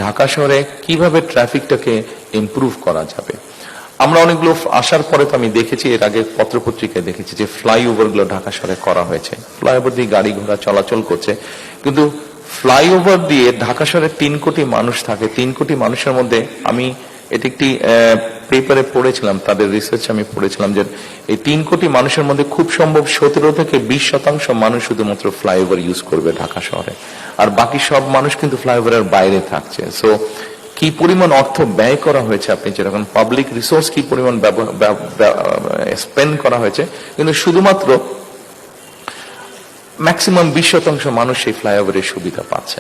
ঢাকা শহরে কিভাবে ট্রাফিকটাকে ইমপ্রুভ করা যাবে। আমরা অনেকগুলো আসার পরে তো আমি দেখেছি, এর আগে পত্রপত্রিকায় দেখেছি যে ফ্লাইওভার গুলো ঢাকা শহরে করা হয়েছে, ফ্লাইওভার দিয়ে গাড়ি ঘোড়া চলাচল করছে, কিন্তু ফ্লাইওভার দিয়ে ঢাকা শহরে 3 কোটি মানুষ থাকে। 3 কোটি মানুষের মধ্যে আমি এটি একটি পেপারে পড়েছিলাম, তাদের রিসার্চ আমি পড়েছিলাম যে এই 3 কোটি মানুষের মধ্যে খুব সম্ভব 17 থেকে 20% মানুষ শুধুমাত্র ফ্লাইওভার ইউজ করবে ঢাকা শহরে, আর বাকি সব মানুষ কিন্তু ফ্লাইওভারের বাইরে থাকছে। সো কি পরিমাণ অর্থ ব্যয় করা হয়েছে, আপনি যেরকম পাবলিক রিসোর্স কি পরিমাণ স্পেন্ড করা হয়েছে, কিন্তু শুধুমাত্র ম্যাক্সিমাম 20% মানুষ এই ফ্লাইওভারের সুবিধা পাচ্ছে।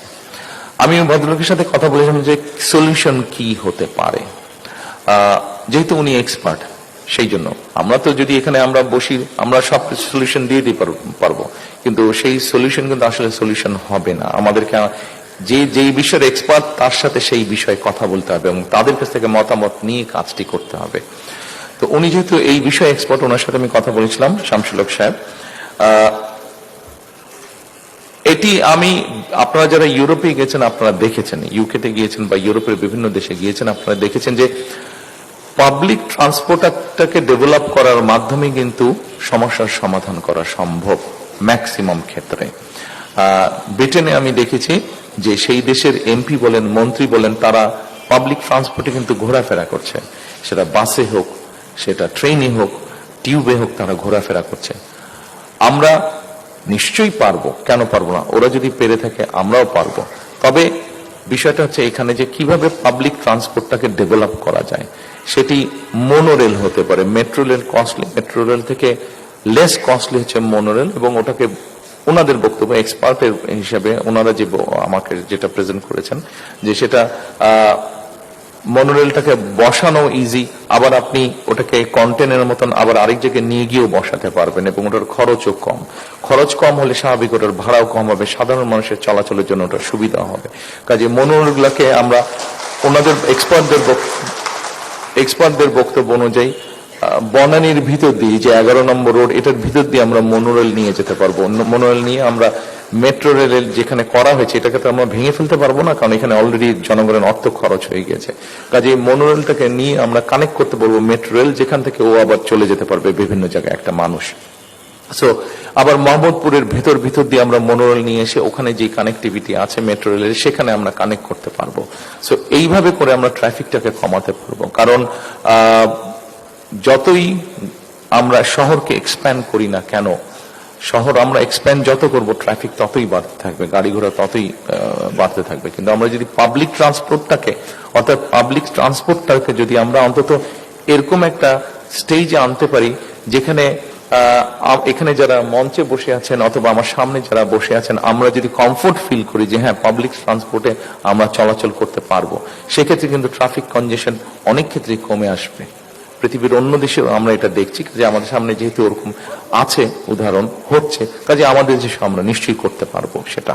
আমি ভদ্রলোকের সাথে কথা বলেছিলাম যে সলিউশন কি হতে পারে, যেহেতু উনি এক্সপার্ট, সেই জন্য আমরা তো যদি এখানে আমরা বসি আমরা সব সলিউশন দিয়ে দিতে পারবো, কিন্তু সেই সলিউশন কিন্তু আসলে সলিউশন হবে না। আমাদেরকে যেই বিষয়ের এক্সপার্ট তার সাথে সেই বিষয়ে কথা বলতে হবে এবং তাদের কাছ থেকে মতামত নিয়ে কাজটি করতে হবে। তো উনি যেহেতু এই বিষয়ে এক্সপার্ট, ওনার সাথে আমি কথা বলেছিলাম, শামসুল হক সাহেব। এটি আমি, আপনারা যারা ইউরোপে গেছেন আপনারা দেখেছেন, ইউকেতে গিয়েছেন বা ইউরোপের বিভিন্ন দেশে গিয়েছেন, আপনারা দেখেছেন যে পাবলিক ট্রান্সপোর্টটাকে ডেভেলপ করার মাধ্যমে কিন্তু সমস্যার সমাধান করা সম্ভব ম্যাক্সিমাম ক্ষেত্রে। ব্রিটেনে আমি দেখেছি যে সেই দেশের এমপি বলেন, মন্ত্রী বলেন, তারা পাবলিক ট্রান্সপোর্টে কিন্তু ঘোরাফেরা করছে, সেটা বাসে হোক, সেটা ট্রেনে হোক, টিউবে হোক, তারা ঘোরাফেরা করছে। আমরা নিশ্চয়ই পারবো, কেন পারবো না? ওরা যদি পেরে থাকে আমরাও পারবো। তবে বিষয়টা হচ্ছে এখানে যে কিভাবে পাবলিক ট্রান্সপোর্টটাকে ডেভেলপ করা যায়। সেটি মোনোরেল হতে পারে, metro rail costly, metro rail থেকে লেস কস্টলি হচ্ছে মোনোরেল, এবং ওটাকে ওনাদের বক্তব্য এক্সপার্টের হিসেবে ওনারা যে আমাকে যেটা প্রেজেন্ট করেছেন যে সেটা মনোরেলটাকে বসানো ইজি, আবার আপনি ওটাকে কন্টেনারের মতন আবার আরেক জায়গায় নিয়ে গিয়েও বসাতে পারবেন, এবং ওটার খরচও কম। খরচ কম হলে স্বাভাবিক ওটার ভাড়াও কম হবে, সাধারণ মানুষের চলাচলের জন্য ওটা সুবিধা হবে। কাজে মনোরেলগুলোকে আমরা ওনাদের এক্সপার্টদের বক্তব্য অনুযায়ী বনানীর ভিতর দিয়ে যে 11 নম্বর রোড, এটার ভিতর দিয়ে আমরা মনোরেল নিয়ে যেতে পারবো। মনোরেল নিয়ে আমরা মেট্রো রেলের যেখানে করা হয়েছে এটাকে তো আমরা ভেঙে ফেলতে পারবো না, কারণ এখানে অলরেডি জনগণের অর্থ খরচ হয়ে গেছে। কাজে মনোরেলটাকে নিয়ে আমরা কানেক্ট করতে পারবো মেট্রো রেল, যেখান থেকে ও আবার চলে যেতে পারবে বিভিন্ন জায়গায় একটা মানুষ। সো আবার মোহাম্মদপুরের ভেতর দিয়ে আমরা মনোরেল নিয়ে এসে ওখানে যে কানেক্টিভিটি আছে মেট্রো রেলের, সেখানে আমরা কানেক্ট করতে পারবো। সো এইভাবে করে আমরা ট্রাফিকটাকে কমাতে পারবো। কারণ যতই আমরা শহরকে এক্সপ্যান্ড করি না কেন, শহর আমরা এক্সপ্যান্ড যত করব ট্রাফিক ততই বাড়তে থাকবে, গাড়ি ঘোড়া ততই বাড়তে থাকবে। কিন্তু আমরা যদি পাবলিক ট্রান্সপোর্টটাকে, অর্থাৎ পাবলিক ট্রান্সপোর্টটাকে যদি আমরা অন্তত এরকম একটা স্টেজে আনতে পারি যেখানে এখানে যারা মঞ্চে বসে আছেন অথবা আমার সামনে যারা বসে আছেন, আমরা যদি কমফোর্ট ফিল করি যে হ্যাঁ পাবলিক ট্রান্সপোর্টে আমরা চলাচল করতে পারবো, সেক্ষেত্রে কিন্তু ট্রাফিক কনজেশন অনেক ক্ষেত্রেই কমে আসবে। পৃথিবীর অন্য দেশেও আমরা এটা দেখছি যে আমাদের সামনে যেহেতু ওরকম আছে, উদাহরণ হচ্ছে, কাজে আমাদের দেশে আমরা নিশ্চয়ই করতে পারবো সেটা।